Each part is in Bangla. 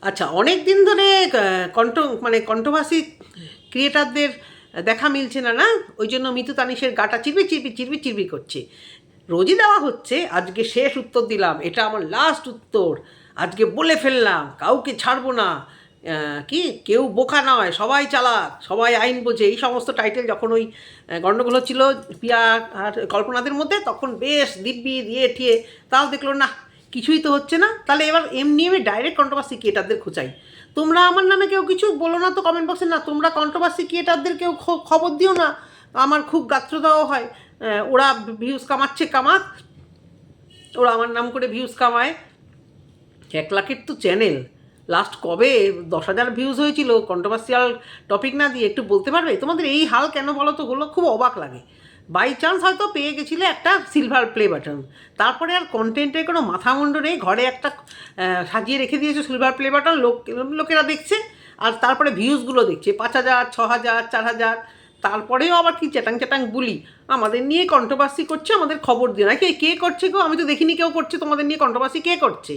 আচ্ছা, অনেক দিন ধরে কন্ট মানে কন্ট্রোভার্সি ক্রিয়েটারদের দেখা মিলছে না, না? ওই জন্য মিতু তানিশের গাটা চিরবির চিরবির চিরবির চিরবির করছে। রোজই দেওয়া হচ্ছে, আজকে শেষ উত্তর দিলাম, এটা আমার লাস্ট উত্তর, আজকে বলে ফেললাম, কাউকে ছাড়বো না। কি কেউ বোকা নয়, সবাই চালাক, সবাই আইন বোঝে, এই সমস্ত টাইটেল যখন ওই গণ্ডগোল হচ্ছিল পিয়া আর কল্পনাদের মধ্যে, তখন বেশ দিব্যি দিয়ে ঠিয়ে, তাও দেখলো না কিছুই তো হচ্ছে না। তাহলে এবার এমনি আমি ডাইরেক্ট কন্ট্রোভার্সি ক্রিয়েটারদের খোঁচাই, তোমরা আমার নামে কেউ কিছু বলো না তো কমেন্ট বক্সে, না তোমরা কন্ট্রোভার্সি ক্রিয়েটারদের কেউ খবর দিও না, আমার খুব গাত্রদাহ হয়। ওরা ভিউজ কামাচ্ছে, কামাক, ওরা আমার নাম করে ভিউজ কামায়। 1 লাখের তো চ্যানেল, লাস্ট কবে 10,000 ভিউজ হয়েছিল কন্ট্রোভার্সিয়াল টপিক না দিয়ে? একটু বলতে পারবে তোমাদের এই হাল কেন বলো তো? হলো খুব অবাক লাগে। বাই চান্স হয়তো পেয়ে গেছিলে একটা সিলভার প্লে বাটন, তারপরে আর কন্টেন্টের কোনো মাথা মুন্ড নেই, ঘরে একটা সাজিয়ে রেখে দিয়েছো সিলভার প্লে বাটন, লোকেরা দেখছে, আর তারপরে ভিউজগুলো দেখছে 5,000, 6,000, 4,000। তারপরেও আবার কি চ্যাটাং চ্যাটাং বুলি আমাদের নিয়ে কন্ট্রোভার্সি করছে, আমাদের খবর দিয়ে না। কে করছে গো? আমি তো দেখিনি কেউ করছে। তোমাদের নিয়ে কন্ট্রোভার্সি কে করছে?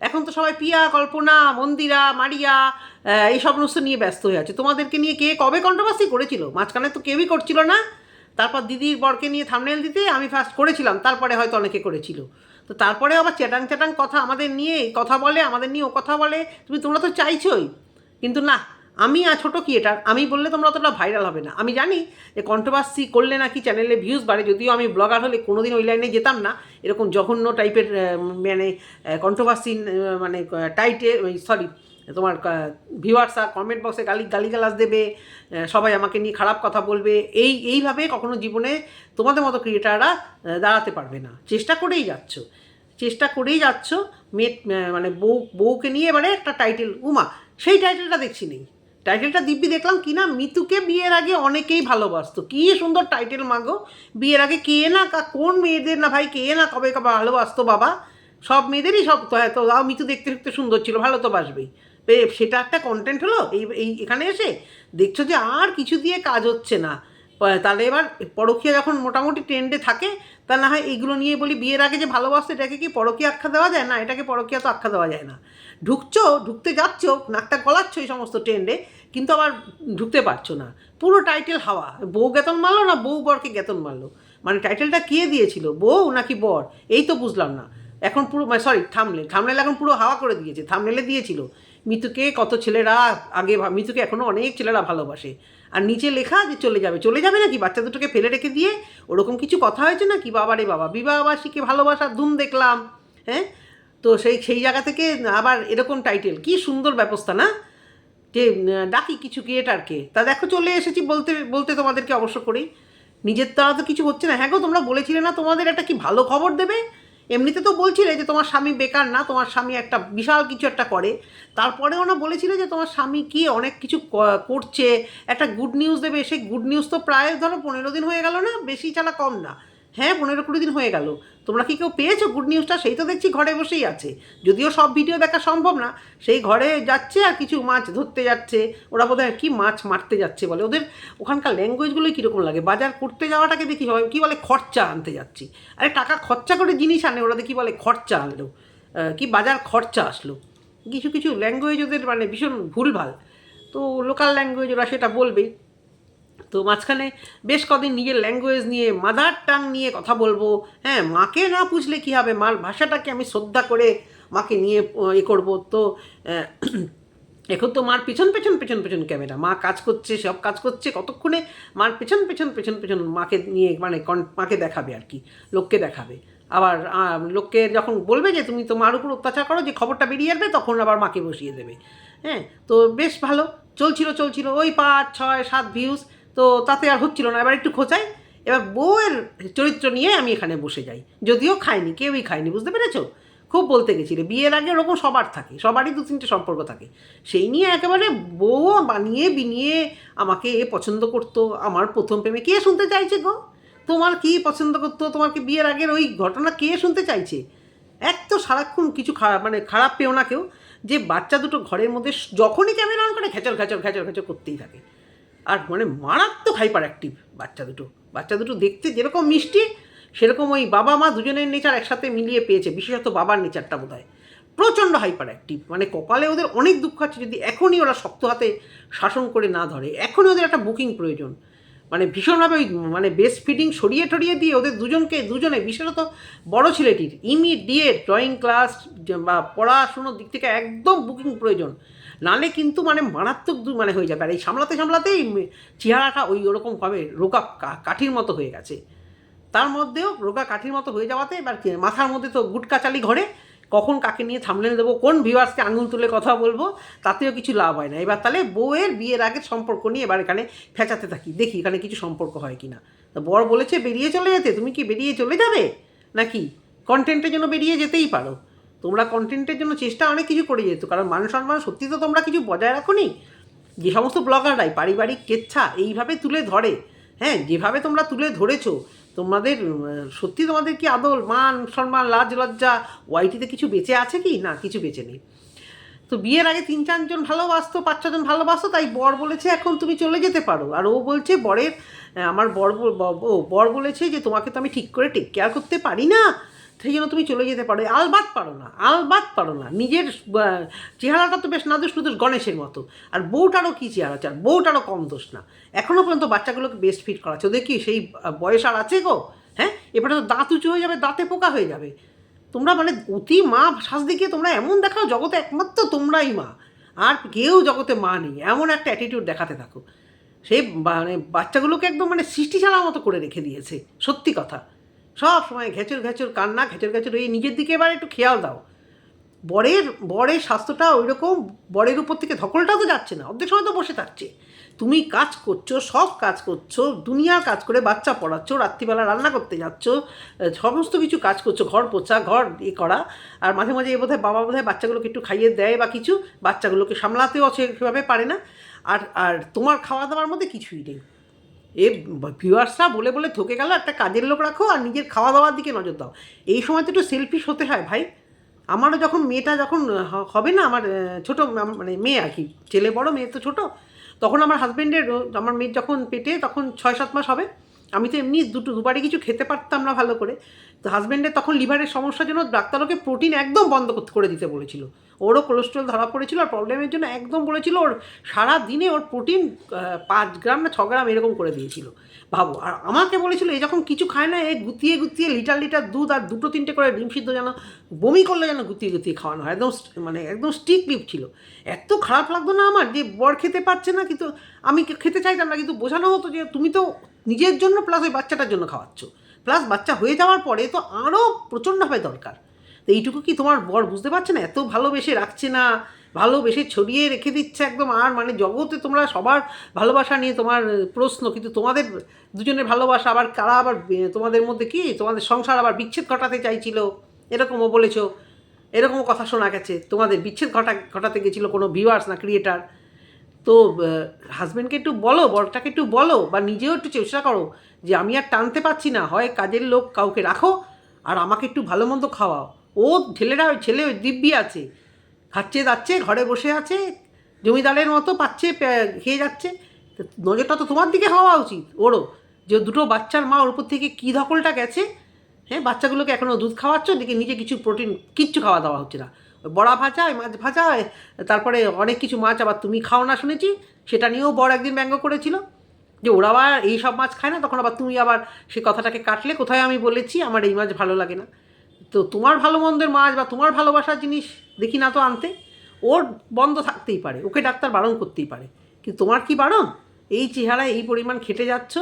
এখন তো সবাই পিয়া, কল্পনা, মন্দিরা, মারিয়া, এই সমস্ত নিয়ে ব্যস্ত হয়ে আছে। তোমাদেরকে নিয়ে কে কবে কন্ট্রোভার্সি করেছিল? মাঝখানে তো কেউই করছিল না। তারপর দিদির বরকে নিয়ে থাম্বনেল দিতে আমি ফার্স্ট করেছিলাম, তারপরে হয়তো অনেকে করেছিল। তো তারপরে আবার চ্যাটাং চ্যাটাং কথা আমাদের নিয়ে কথা বলে, আমাদের নিয়ে ও কথা বলে। তোমরা তো চাইছোই, কিন্তু না, আমি ছোটো ক্রিয়েটার, আমি বললে তোমরা অতটা ভাইরাল হবে না। আমি জানি যে কন্ট্রোভার্সি করলে নাকি চ্যানেলে ভিউজ বাড়ে, যদিও আমি ব্লগার হলে কোনোদিন ওই লাইনে যেতাম না। এরকম জঘন্য টাইপের মানে কন্ট্রোভার্সি মানে টাইটে, সরি, তোমার ভিউয়ার্সরা কমেন্ট বক্সে গালিগালাজ দেবে, সবাই আমাকে নিয়ে খারাপ কথা বলবে, এইভাবে কখনো জীবনে তোমাদের মতো ক্রিয়েটাররা দাঁড়াতে পারবে না। চেষ্টা করেই যাচ্ছ মানে বউকে নিয়ে এবারে একটা টাইটেল, উমা, সেই টাইটেলটা দেখছি নেই। টাইটেলটা দিব্যি দেখলাম কি না, মিতুকে বিয়ের আগে অনেকেই ভালোবাসতো, কী সুন্দর টাইটেল মাগো। বিয়ের আগে কে না কোন মেয়েদের না ভাই, কে না কবে কবে ভালোবাসতো বাবা, সব মেয়েদেরই সব তো। এত তাও মিতু দেখতে দেখতে সুন্দর ছিল, ভালো তো বাসবেই। সেটা একটা কন্টেন্ট হলো। এই এখানে এসে দেখছো যে আর কিছু দিয়ে কাজ হচ্ছে না। তাহলে এবার পরকীয়া যখন মোটামুটি ট্রেন্ডে থাকে, তা না হয় এইগুলো নিয়ে বলি, বিয়ের আগে যে ভালোবাসতো এটাকে কি পরকীয়া আখ্যা দেওয়া যায়? না, এটাকে পরকীয়া তো আখ্যা দেওয়া যায় না। ঢুকতে যাচ্ছ, নাকটা গলাচ্ছ এই সমস্ত ট্রেন্ডে, কিন্তু আবার ঢুকতে পারছো না। পুরো টাইটেল হাওয়া। বউ গেতন মারলো না বউ বরকে গেতন মারলো, মানে টাইটেলটা কে দিয়েছিল, বউ নাকি বর? এই তো বুঝলাম না এখন। পুরো সরি, থামনেল এখন পুরো হাওয়া করে দিয়েছে। থামনেলে দিয়েছিল মিতুকে কত ছেলেরা আগে, মিতুকে এখনও অনেক ছেলেরা ভালোবাসে, আর নিচে লেখা যে চলে যাবে নাকি বাচ্চা দুটোকে ফেলে রেখে দিয়ে, ওরকম কিছু কথা হয়েছে নাকি? বাবা রে বাবা, বিবাহবার্ষিকী ভালোবাসার ধুম দেখলাম। হ্যাঁ, তো সেই জায়গা থেকে আবার এরকম টাইটেল, কি সুন্দর ব্যবস্থা না? যে ডাকি কিছু ক্রিয়েটারকে, তা দেখো চলে এসেছি বলতে বলতে তোমাদেরকে অবশ্য করেই। নিজের দ্বারা তো কিছু হচ্ছে না। হ্যাঁ গো, তোমরা বলেছিলে না তোমাদের একটা কি ভালো খবর দেবে? এমনিতে তো বলছিলে যে তোমার স্বামী বেকার না, তোমার স্বামী একটা বিশাল কিছু একটা করে। তারপরেও না বলেছিল যে তোমার স্বামী কি অনেক কিছু করছে, একটা গুড নিউজ দেবে। সেই গুড নিউজ তো প্রায় ধরো 15 দিন হয়ে গেল না, বেশি ছাড়া কম না। হ্যাঁ, 15-20 দিন হয়ে গেল। তোমরা কি কেউ পেয়েছো গুড নিউজটা? সেই তো দেখছি ঘরে বসেই আছে, যদিও সব ভিডিও দেখা সম্ভব না। সেই ঘরে যাচ্ছে আর কিছু মাছ ধরতে যাচ্ছে। ওরা বোধহয় কি মাছ মারতে যাচ্ছে বলে, ওদের ওখানকার ল্যাঙ্গুয়েজগুলোই কীরকম লাগে। বাজার করতে যাওয়াটাকে দেখি সবাই কী বলে, খরচা আনতে যাচ্ছি। আরে টাকা খরচা করে জিনিস আনে, ওরা দেখি বলে খরচা আনলো, কি বাজার খরচা আসলো। কিছু কিছু ল্যাঙ্গুয়েজ ওদের মানে ভীষণ ভুলভাল। তো লোকাল ল্যাঙ্গুয়েজ ওরা সেটা বলবেই। তো মাঝখানে বেশ কদিন নিজের ল্যাঙ্গুয়েজ নিয়ে, মাদার টাং নিয়ে কথা বলবো। হ্যাঁ, মাকে না পুছলে কী হবে, মার ভাষাটাকে আমি শ্রদ্ধা করে মাকে নিয়ে করবো। তো এখন তো মার পেছন ক্যামেরা, মা কাজ করছে, সব কাজ করছে, কতক্ষণে মার পেছন মাকে নিয়ে মানে মাকে দেখাবে আর কি, লোককে দেখাবে। আবার লোককে যখন বলবে যে তুমি তো মার উপর অত্যাচার করো, যে খবরটা বেরিয়ে আসবে, তখন আবার মাকে বসিয়ে দেবে। হ্যাঁ, তো বেশ ভালো চলছিল ওই 5, 6, 7 ভিউজ। তো তাতে আর হচ্ছিল না, এবার একটু খোঁচাই। এবার বউয়ের চরিত্র নিয়ে আমি এখানে বসে যাই, যদিও খাইনি, কেউই খায়নি, বুঝতে পেরেছো? খুব বলতে গেছিলে, বিয়ের আগে ওরকম সবার থাকে, সবারই 2-3টে সম্পর্ক থাকে। সেই নিয়ে একেবারে বউ বানিয়ে বিনিয়ে আমাকে পছন্দ করতো, আমার প্রথম প্রেমে। কে শুনতে চাইছে গো? তোমার কি পছন্দ করতো, তোমার কি বিয়ের আগের ওই ঘটনা কে শুনতে চাইছে? এক তো সারাক্ষণ কিছু খারাপ, মানে খারাপ পেও না কেউ, যে বাচ্চা দুটো ঘরের মধ্যে যখনই ক্যামেরা অন করে ঘ্যাচর করতেই থাকে। আর মানে মারাত্মক হাইপার অ্যাক্টিভ বাচ্চা দুটো দেখতে যেরকম মিষ্টি, সেরকম ওই বাবা মা দুজনের নেচার একসাথে মিলিয়ে পেয়েছে, বিশেষত বাবার নেচারটা বোধ হয়। প্রচণ্ড হাইপার অ্যাক্টিভ, মানে কপালে ওদের অনেক দুঃখ আছে যদি এখনই ওরা শক্ত হাতে শাসন করে না ধরে। এখনই ওদের একটা বুকিং প্রয়োজন, মানে ভীষণভাবে ওই মানে বেস্ট ফিডিং সরিয়ে টরিয়ে দিয়ে ওদের দুজনে বিশেষত বড় ছেলেটির ইমিডিয়েট ড্রয়িং ক্লাস বা পড়াশুনোর দিক থেকে একদম বুকিং প্রয়োজন, নালে কিন্তু মানে মারাত্মক মানে হয়ে যাবে। আর এই সামলাতেই চেহারাটা ওই ওরকম ভাবে রোগা কাঠির মতো হয়ে গেছে। তার মধ্যেও রোগা কাঠির মতো হয়ে যাওয়াতে এবার মাথার মধ্যে তো গুটকা চালি ঘরে, কখন কাকে নিয়ে থামলেন দেবো, কোন ভিউয়ার্সকে আঙুল তুলে কথা বলবো, তাতেও কিছু লাভ হয় না। এবার তাহলে বউয়ের বিয়ের আগের সম্পর্ক নিয়ে এবার এখানে ফেঁচাতে থাকি, দেখি এখানে কিছু সম্পর্ক হয় কি না। তা বর বলেছে বেরিয়ে চলে যেতে, তুমি কি বেরিয়ে চলে যাবে নাকি? কন্টেন্টের জন্য বেরিয়ে যেতেই পারো, তোমরা কন্টেন্টের জন্য চেষ্টা অনেক কিছু করে যেত, কারণ মান সম্মান সত্যি তো তোমরা কিছু বজায় রাখো নি। যে সমস্ত ব্লগাররাই পারিবারিক কেচ্ছা এইভাবে তুলে ধরে, হ্যাঁ যেভাবে তোমরা তুলে ধরেছো, তোমাদের সত্যি তোমাদের কি আদল মান সম্মান লাজ লজ্জা ওয়াইটিতে কিছু বেঁচে আছে কি না? কিছু বেঁচে নেই। তো বিয়ের আগে 3-4 জন ভালোবাসতো, 5-6 জন ভালোবাসতো, তাই বর বলেছে এখন তুমি চলে যেতে পারো। আর ও বলছে বরের আমার বর বলেছে যে তোমাকে তো আমি ঠিক করে টেক কেয়ার করতে পারি না, সেই জন্য তুমি চলে যেতে পারো। আলবাত পারো না। নিজের চেহারাটা তো বেশ নাদুস নুদুস গণেশের মতো, আর বউটারও কী চেহারা চার, বউটারও কম দোষ না। এখনও পর্যন্ত বাচ্চাগুলোকে বেস্ট ফিট করাচ্ছে, ওদের কি সেই বয়স আর আছে গো? হ্যাঁ, এবারে তো দাঁত উঁচু হয়ে যাবে, দাঁতে পোকা হয়ে যাবে। তোমরা মানে অতি মা সাজ দেখিয়ে তোমরা এমন দেখাও জগতে একমাত্র তোমরাই মা, আর কেউ জগতে মা নেই, এমন একটা অ্যাটিটিউড দেখাতে থাকো। সেই মানে বাচ্চাগুলোকে একদম মানে সৃষ্টি ছাড়ার মতো করে রেখে দিয়েছে, সত্যি কথা। সব সময় ঘেঁচর কান্না, ঘেঁচর এই নিজের দিকে এবার একটু খেয়াল দাও। বরের স্বাস্থ্যটা ওই রকম, বরের উপর থেকে ধকলটাও তো যাচ্ছে না, অর্ধেক সময় তো বসে থাকছে। তুমি কাজ করছো, সব কাজ করছো, দুনিয়ার কাজ করে বাচ্চা পড়াচ্ছো, রাত্রিবেলা রান্না করতে যাচ্ছ, সমস্ত কিছু কাজ করছো, ঘর পোছা, ঘর করা, আর মাঝে মাঝে বাবা বোধহয় বাচ্চাগুলোকে একটু খাইয়ে দেয় বা কিছু, বাচ্চাগুলোকে সামলাতেও সেভাবে পারে না। আর তোমার খাওয়া দাওয়ার মধ্যে কিছুই নেই। ভিউয়ার্সরা বলে থকে গেল একটা কাজের লোক রাখো আর নিজের খাওয়া দাওয়ার দিকে নজর দাও। এই সময় তো একটু সেলফিশ হতে হয় ভাই। আমারও যখন মেয়েটা যখন হবে না, আমার ছোটো মানে মেয়ে আর কি, ছেলে বড় মেয়ে তো ছোটো, তখন আমার হাজব্যান্ডের আমার মেয়ের যখন পেটে তখন 6-7 মাস হবে, আমি তো এমনি দুবারই কিছু খেতে পারতাম না ভালো করে। তো হাজব্যান্ডের তখন লিভারের সমস্যার জন্য ডাক্তারকে প্রোটিন একদম বন্ধ করে দিতে বলেছিল। ওরও কোলেস্ট্রল ধরা পড়েছিল, আর প্রবলেমের জন্য একদম বলেছিল ওর সারা দিনে ওর প্রোটিন 5 গ্রাম না 6 গ্রাম এরকম করে দিয়েছিল, ভাবো। আর আমাকে বলেছিল এই যখন কিছু খায় না, এ গুতিয়ে লিটার দুধ আর 2-3টে করে ডিম সিদ্ধ যেন বমি করলে যেন গুতিয়ে খাওয়ানো হয়, একদম মানে একদম স্ট্রিক্ট লিভ ছিল। এত খারাপ লাগতো না আমার যে বর খেতে পারছে না, কিন্তু আমি খেতে চাইতাম না, কিন্তু বোঝানো হতো যে তুমি তো নিজের জন্য প্লাস ওই বাচ্চাটার জন্য খাওয়াচ্ছ, প্লাস বাচ্চা হয়ে যাওয়ার পরে তো আরও প্রচণ্ডভাবে দরকার। তো এইটুকু কি তোমার বর বুঝতে পারছে না? এত ভালোবেসে রাখছে না, ভালোবেসে ছড়িয়ে রেখে দিচ্ছে একদম। আর মানে জগতে তোমরা সবার ভালোবাসা নিয়ে তোমার প্রশ্ন, কিন্তু তোমাদের দুজনের ভালোবাসা আবার কারা আবার তোমাদের মধ্যে কি তোমাদের সংসার আবার বিচ্ছেদ ঘটাতে চাইছিল, এরকমও বলেছো, এরকমও কথা শোনা গেছে তোমাদের বিচ্ছেদ ঘটাতে গেছিলো কোনো ভিউয়ার্স না ক্রিয়েটার। তো হাজব্যান্ডকে একটু বলো, বরটাকে একটু বলো, বা নিজেও একটু চেষ্টা করো যে আমি আর টানতে পারছি না, হয় কাজের লোক কাউকে রাখো আর আমাকে একটু ভালো মন্দ খাওয়াও। ও ছেলে ওই দিব্যি আছে, খাচ্ছে দাচ্ছে, ঘরে বসে আছে, জমিদারের মতো পাচ্ছে, খেয়ে যাচ্ছে। নজরটা তো তোমার দিকে হওয়া উচিত ওরও, যে দুটো বাচ্চার মা, ওর উপর থেকে কী ধকলটা গেছে। হ্যাঁ, বাচ্চাগুলোকে এখনও দুধ খাওয়াচ্ছ, দিকে নিজে কিছু প্রোটিন কিচ্ছু খাওয়া দাওয়া হচ্ছে না। বড়া ভাজা, মাছ ভাজা, তারপরে অনেক কিছু মাছ আবার তুমি খাও না শুনেছি, সেটা নিয়েও বড় একদিন ব্যঙ্গ করেছিল যে ওরা আবার এই সব মাছ খায় না, তখন আবার তুমি আবার সে কথাটাকে কাটলে, কোথায় আমি বলেছি আমার এই মাছ ভালো লাগে না। তো তোমার ভালো মন্দের মাছ বা তোমার ভালোবাসার জিনিস দেখি না তো আনতে, ওর বন্ধ থাকতেই পারে, ওকে ডাক্তার বারণ করতেই পারে, কিন্তু তোমার কি বারণ? এই চেহারায় এই পরিমাণ খেটে যাচ্ছ,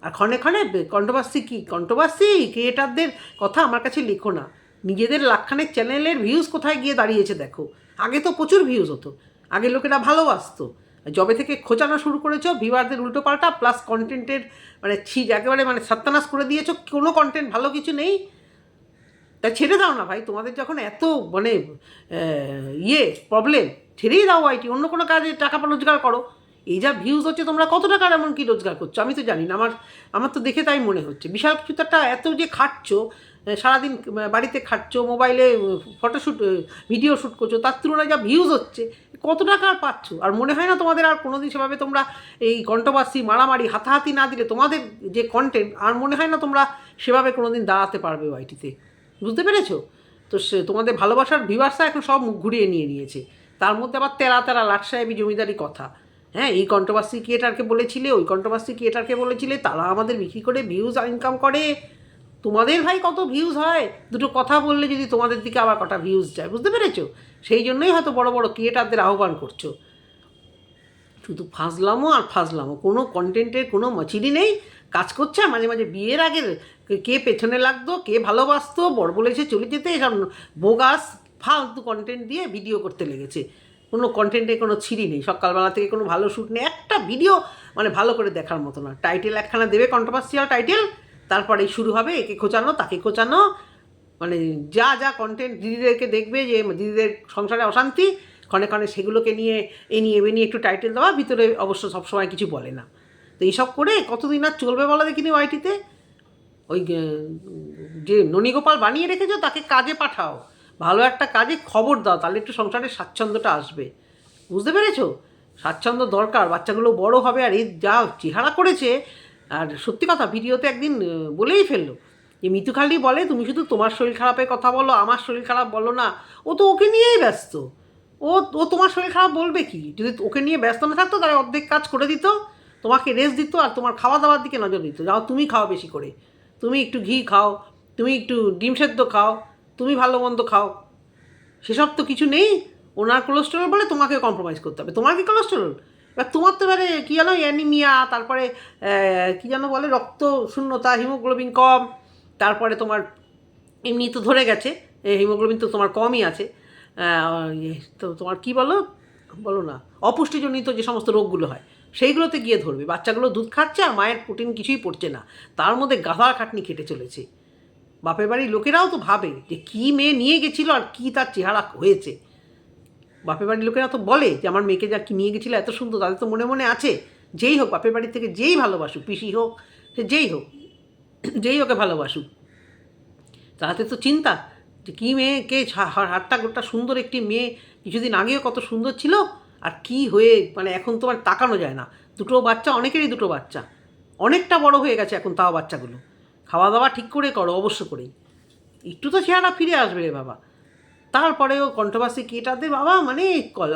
আর ক্ষণে কন্ট্রোভার্সি ক্রিয়েটারদের কথা আমার কাছে লেখো না। নিজেদের লাখখানেক চ্যানেলের ভিউজ কোথায় গিয়ে দাঁড়িয়েছে দেখো। আগে তো প্রচুর ভিউজ হতো, আগে লোকেরা ভালোবাসতো। যবে থেকে খোঁচানো শুরু করেছো ভিউয়ারদের উল্টো পাল্টা, প্লাস কন্টেন্টের মানে একেবারে মানে সত্যানাশ করে দিয়েছো, কোনো কন্টেন্ট ভালো কিছু নেই। তাই ছেড়ে দাও না ভাই, তোমাদের যখন এত মানে প্রবলেম, ছেড়েই দাও আইটি, অন্য কোনো কাজে টাকা রোজগার করো। এই যা ভিউজ হচ্ছে, তোমরা কত টাকার এমন কি রোজগার করছো আমি তো জানি না, আমার তো দেখে তাই মনে হচ্ছে। বিশাল কিছু একটা এত যে খাটছো, সারাদিন বাড়িতে খাটছো, মোবাইলে ফটোশ্যুট ভিডিও শ্যুট করছো, তার তুলনায় যা ভিউজ হচ্ছে, কত টাকা আর পাচ্ছ? আর মনে হয় না তোমাদের আর কোনোদিন সেভাবে তোমরা এই কন্ট্রোভার্সি মারামারি হাতাহাতি না দিলে তোমাদের যে কন্টেন্ট, আর মনে হয় না তোমরা সেভাবে কোনোদিন দাঁড়াতে পারবে ওয়াইটিতে, বুঝতে পেরেছো? তো সে তোমাদের ভালোবাসার ভিউয়ার্সরা এখন সব মুখ ঘুরিয়ে নিয়ে নিয়েছে। তার মধ্যে আবার তেরা তেরা লাট সাহেবী জমিদারি কথা। হ্যাঁ, এই কন্ট্রোভার্সি ক্রিয়েটারকে বলেছিলে, ওই কন্ট্রোভার্সি ক্রিয়েটারকে বলেছিলে, তারা আমাদের বিক্রি করে ভিউজ ইনকাম করে। তোমাদের ভাই কত ভিউজ হয়, দুটো কথা বললে যদি তোমাদের দিকে আবার কটা ভিউজ যায়, বুঝতে পেরেছো? সেই জন্যই হয়তো বড় বড় ক্রিয়েটারদের আহ্বান করছো। শুধু ফাজলামো আর ফাজলামো, কোনো কন্টেন্টের কোনো মচিরি নেই। কাজ করছে আর মাঝে মাঝে বিয়ের আগে কে পেছনে লাগতো, কে ভালোবাসতো, বড় বলেছে চলে যেতে, এসব বোগাস ফালতু কন্টেন্ট দিয়ে ভিডিও করতে লেগেছে। কোনো কন্টেন্টে কোনো ছিঁড়ি নেই, সকালবেলা থেকে কোনো ভালো শ্যুট নেই, একটা ভিডিও মানে ভালো করে দেখার মতো না। টাইটেল একখানা দেবে, কন্ট্রোভার্সিয়াল টাইটেল, তারপরে শুরু হবে একে খোঁচানো তাকে খোঁচানো, মানে যা যা কন্টেন্ট দিদিদেরকে দেখবে যে দিদিদের সংসারে অশান্তি, ক্ষণে ক্ষণে সেগুলোকে নিয়ে এ নিয়ে একটু টাইটেল দেওয়া, ভিতরে অবশ্য সবসময় কিছু বলে না। তো এইসব করে কতদিন আর চলবে বলা দেখিনি ওয়াইটিতে? ওই যে ননীগোপাল বানিয়ে রেখেছো তাকে কাজে পাঠাও, ভালো একটা কাজে খবর দাও, তাহলে একটু সংসারের স্বাচ্ছন্দ্যটা আসবে, বুঝতে পেরেছো? স্বাচ্ছন্দ্য দরকার, বাচ্চাগুলো বড় হবে। আর এই যা চেহারা করেছে, আর সত্যি কথা ভিডিওতে একদিন বলেই ফেললো যে মিতু খালি বলে তুমি শুধু তোমার শরীর খারাপের কথা বলো, আমার শরীর খারাপ বলো না। ও তো ওকে নিয়েই ব্যস্ত। ও ও তোমার শরীর খারাপ বলবে কি? যদি ওকে নিয়ে ব্যস্ত না থাকতো তাহলে অর্ধেক কাজ করে দিত, তোমাকে রেস্ট দিত, আর তোমার খাওয়া দাওয়ার দিকে নজর দিত। যাও তুমি খাও বেশি করে, তুমি একটু ঘি খাও, তুমি একটু ডিম সেদ্ধ খাও, তুমি ভালো মন্দ খাও। সেসব তো কিছু নেই। ওনার কোলেস্টেরল বলে তোমাকে কম্প্রোমাইজ করতে হবে। তোমার কি কোলেস্টেরল? এবার তোমার তো এবারে কী জানো অ্যানিমিয়া, তারপরে কী যেন বলে রক্ত শূন্যতা, হিমোগ্লোবিন কম, তারপরে তোমার এমনি তো ধরে গেছে হিমোগ্লোবিন তো তোমার কমই আছে। তো তোমার কি বলো বলো না, অপুষ্টিজনিত যে সমস্ত রোগগুলো হয় সেইগুলোতে গিয়ে ধরবে। বাচ্চাগুলো দুধ খাচ্ছে আর মায়ের প্রোটিন কিছুই পড়ছে না, তার মধ্যে গাধা খাটনি খেটে চলেছে। বাপের বাড়ির লোকেরাও তো ভাবে যে কী মেয়ে নিয়ে গেছিলো আর কী তার চেহারা হয়েছে। বাপের বাড়ির লোকেরা তো বলে যে আমার মেয়েকে যা কি নিয়ে গেছিলো এত সুন্দর, তাদের তো মনে মনে আছে। যেই হোক বাপের বাড়ির থেকে যেই ভালোবাসুক, পিসি হোক সে যেই হোক, যেই ওকে ভালোবাসুক, তাতে তো চিন্তা যে কী মেয়েকে হাটটা গোটটা সুন্দর একটি মেয়ে কিছুদিন আগেও কত সুন্দর ছিল, আর কি হয়ে মানে এখন তোমার তাকানো যায় না। দুটো বাচ্চা, অনেকেরই দুটো বাচ্চা, অনেকটা বড় হয়ে গেছে এখন, তাও বাচ্চাগুলো। খাওয়া দাওয়া ঠিক করে করো অবশ্য করেই, একটু তো চেহারা ফিরে আসবে রে বাবা। তারপরেও কন্ট্রোভার্সি ক্রিয়েটারদের বাবা মানে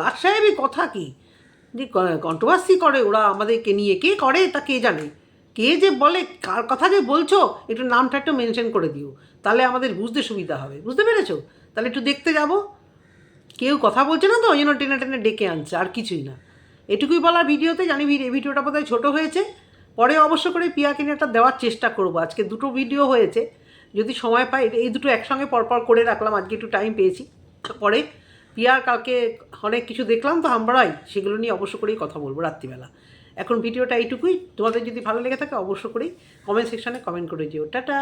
লাট সাহেবই কথা কি যে কন্ট্রোভার্সি করে ওরা আমাদেরকে নিয়ে, কে করে তা কে জানে। কে যে বলে, কার কথা যে বলছো একটু নামটা একটু মেনশন করে দিও, তাহলে আমাদের বুঝতে সুবিধা হবে, বুঝতে পেরেছো? তাহলে একটু দেখতে যাব। কেউ কথা বলছে না তো ওই জন্য টেনে টেনে ডেকে আনছে, আর কিছুই না। এটুকুই বলার ভিডিওতে। জানি এই ভিডিওটা বোধহয় ছোটো হয়েছে, পরে অবশ্য করে পিয়াকে নিয়ে একটা দেওয়ার চেষ্টা করবো। আজকে দুটো ভিডিও হয়েছে, যদি সময় পাই এই দুটো একসঙ্গে পরপর করে রাখলাম, আজকে একটু টাইম পেয়েছি। পরে পিয়ার কালকে অনেক কিছু দেখলাম তো আমরাই, সেগুলো নিয়ে অবশ্য করেই কথা বলবো রাত্রিবেলা। এখন ভিডিওটা এইটুকুই। তোমাদের যদি ভালো লেগে থাকে অবশ্য করেই কমেন্ট সেকশানে কমেন্ট করে দিও। টাটা।